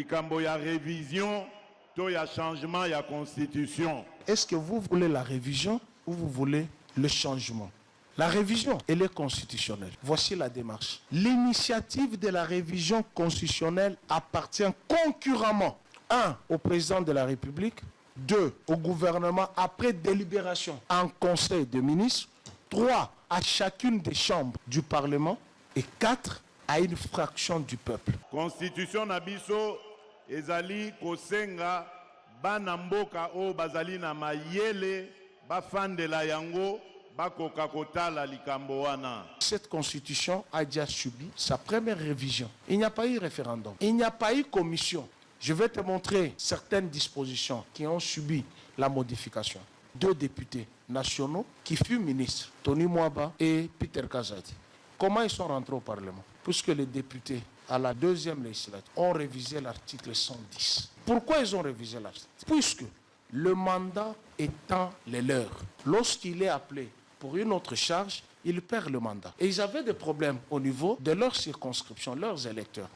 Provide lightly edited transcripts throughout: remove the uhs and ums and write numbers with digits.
Il y a révision, il y a changement, il y a constitution. Est-ce que vous voulez la révision ou vous voulez le changement? La révision, elle est constitutionnelle. Voici la démarche. L'initiative de la révision constitutionnelle appartient concurremment, 1, au président de la République, 2, au gouvernement après délibération en conseil de ministres, 3, à chacune des chambres du Parlement et 4, à une fraction du peuple. Constitution Nabiso, ezali kosenga banamboka o bazali na mayele bafandela yango. Cette constitution a déjà subi sa première révision. Il n'y a pas eu référendum. Il n'y a pas eu commission. Je vais te montrer certaines dispositions qui ont subi la modification. 2 députés nationaux qui furent ministres, Tony Mwaba et Peter Kazadi. Comment ils sont rentrés au Parlement? Puisque les députés à la 2e législature ont révisé l'article 110. Pourquoi ils ont révisé l'article? Puisque le mandat étant les leurs, lorsqu'il est appelé pour une autre charge, ils perdent le mandat. Et ils avaient des problèmes au niveau de leur circonscription, leurs électeurs.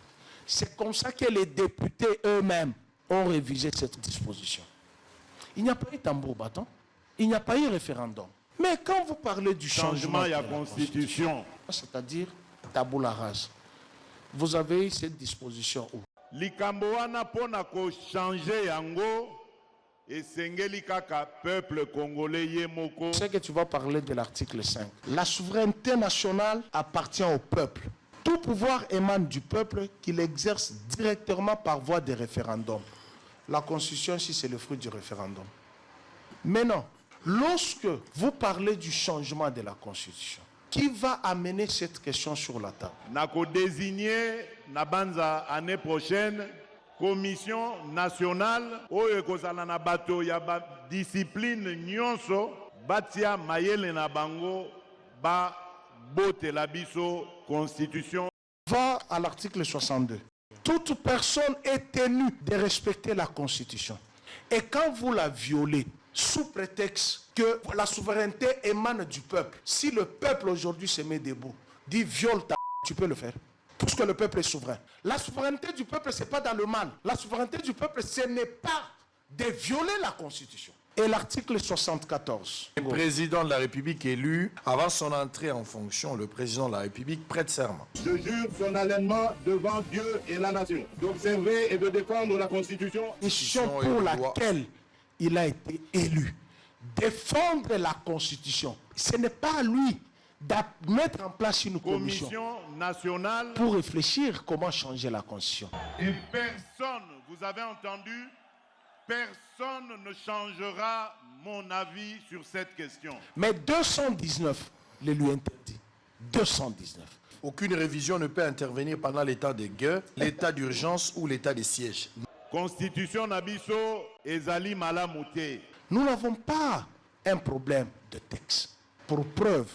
C'est comme ça que les députés eux-mêmes ont révisé cette disposition. Il n'y a pas eu tambour battant, il n'y a pas eu référendum. Mais quand vous parlez du changement de la constitution, c'est-à-dire tabula rase, vous avez eu cette disposition où? Likamboana pona ko changer yango. Et Sengeli Kaka, peuple congolais yemoko. Je sais que tu vas parler de l'article 5. La souveraineté nationale appartient au peuple. Tout pouvoir émane du peuple qu'il exerce directement par voie de référendum. La Constitution, si c'est le fruit du référendum. Mais non, lorsque vous parlez du changement de la Constitution, qui va amener cette question sur la table? Nako désigner Nabanza année prochaine Commission nationale oyo ekozala na bato ya discipline nyonso batia mayele na bango ba bote la biso constitution. Va à l'article 62. Toute personne est tenue de respecter la Constitution. Et quand vous la violez, sous prétexte que la souveraineté émane du peuple, si le peuple aujourd'hui se met debout, dit viole ta, tu peux le faire. Puisque le peuple est souverain. La souveraineté du peuple, ce n'est pas dans le mal. La souveraineté du peuple, ce n'est pas de violer la Constitution. Et l'article 74. Le président de la République élu, avant son entrée en fonction, le président de la République prête serment. Je jure solennellement devant Dieu et la nation d'observer et de défendre la Constitution. Constitution pour laquelle il a été élu. Défendre la Constitution. Ce n'est pas à lui de mettre en place une commission nationale pour réfléchir comment changer la Constitution. Et personne, vous avez entendu, personne ne changera mon avis sur cette question. Mais 219 le lui interdit. 219. Aucune révision ne peut intervenir pendant l'état de guerre, l'état d'urgence ou l'état de siège. Constitution Nabiso ezali malamute. Nous n'avons pas un problème de texte. Pour preuve,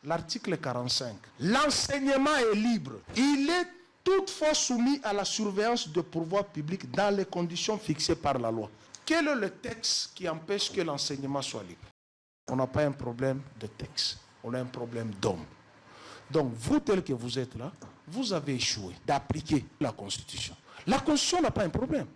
l'article 45. L'enseignement est libre. Il est toutefois soumis à la surveillance de pouvoir public dans les conditions fixées par la loi. Quel est le texte qui empêche que l'enseignement soit libre? On n'a pas un problème de texte. On a un problème d'homme. Donc, vous, tel que vous êtes là, vous avez échoué d'appliquer la Constitution. La Constitution n'a pas un problème.